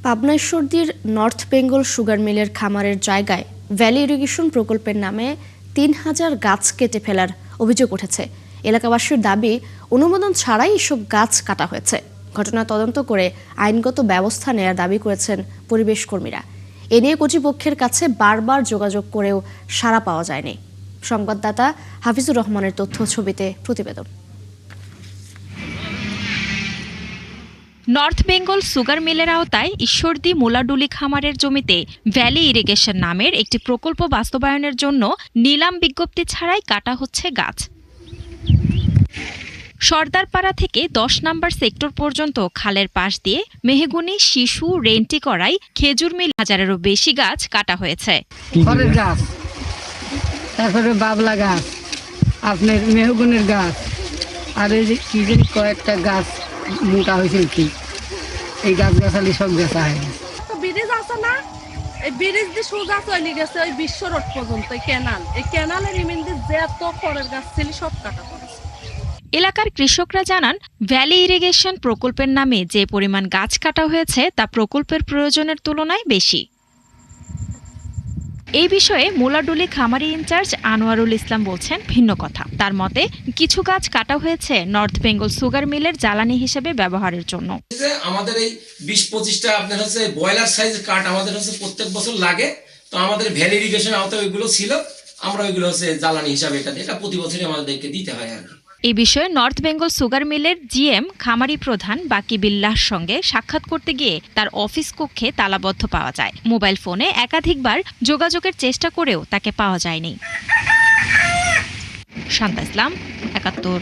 Pabna ঈশ্বরদীর north Bengal sugar মিলের খামারের জায়গায় ভ্যালি ইরিগেশন প্রকল্পের নামে ৩,০০০ গাছ কেটে ফেলার অভিযোগ উঠেছে। এলাকাবাসীর দাবি, অনুমোদন ছাড়াই এসব গাছ কাটা হয়েছে। ঘটনা তদন্ত করে আইনগত ব্যবস্থা নেওয়ার দাবি করেছেন পরিবেশ কর্মীরা। এ নিয়ে কর্তৃপক্ষের কাছে বারবার যোগাযোগ করেও সাড়া পাওয়া যায়নি। সংবাদদাতা হাফিজুর রহমানের তথ্য ছবিতে প্রতিবেদন। নর্থ বেঙ্গল সুগার মিলের আওতায় ঈশ্বরদী মোলাডুলি খামারের জমিতে ভ্যালি ইরিগেশন নামের একটি প্রকল্প বাস্তবায়নের জন্য নিলাম বিজ্ঞপ্তি ছাড়াই কাটা হচ্ছে গাছ। সর্দারপাড়া থেকে 10 নম্বর সেক্টর পর্যন্ত খালের পাশ দিয়ে মেহগুনি, শিশু, রেন্টি করাই, খেজুর মিল 1000-এরও বেশি গাছ কাটা হয়েছে। গাছ, তারপরে বাবলা গাছ, আপনার মেহগুনির গাছ, আর এই যে কি জানি কয়েকটা গাছ মোটা হয়েছিল, কি এই গাছ গাছালি সব গেছা হয়ে গেছে। ব্রিজ আছে না, এই ব্রিজ দিয়ে সোজা চলে গেছে ওই বিশ্ব রোড পর্যন্ত। এই ক্যানালের ইমিন্দি যে এত ফলের গাছ ছিল সব কাটা পড়েছে। এলাকার কৃষকরা জানান, ভ্যালি ইরিগেশন প্রকল্পের নামে যে পরিমাণ গাছ কাটা হয়েছে তা প্রকল্পের প্রয়োজনের তুলনায় বেশি। এই বিষয়ে মোলাডুলি খামারি ইনচার্জ আনোয়ারুল ইসলাম বলছেন ভিন্ন কথা। তার মতে, কিছু গাছ কাটা হয়েছে নর্থ বেঙ্গল সুগার মিলের জ্বালানি হিসেবে ব্যবহারের জন্য। আমাদের এই 20-25টা আপনার হচ্ছে বয়লার সাইজ কাঠ আমাদের হচ্ছে প্রত্যেক বছর লাগে। তো আমাদের ভ্যালি ইরিগেশন আওতায় ওইগুলো ছিল, আমরা ওইগুলো হচ্ছে জ্বালানি হিসাবে এটা প্রতি বছরই আমাদেরকে দিতে হয় আর কি। এই বিষয়ে নর্থ বেঙ্গল সুগার মিলের জিএম খামারি প্রধান বাকি বিল্লাহর সঙ্গে সাক্ষাৎ করতে গিয়ে তার অফিস কক্ষে তালাবদ্ধ পাওয়া যায়। মোবাইল ফোনে একাধিকবার যোগাযোগের চেষ্টা করেও তাকে পাওয়া যায়নি। শান্তা ইসলাম, ৭১।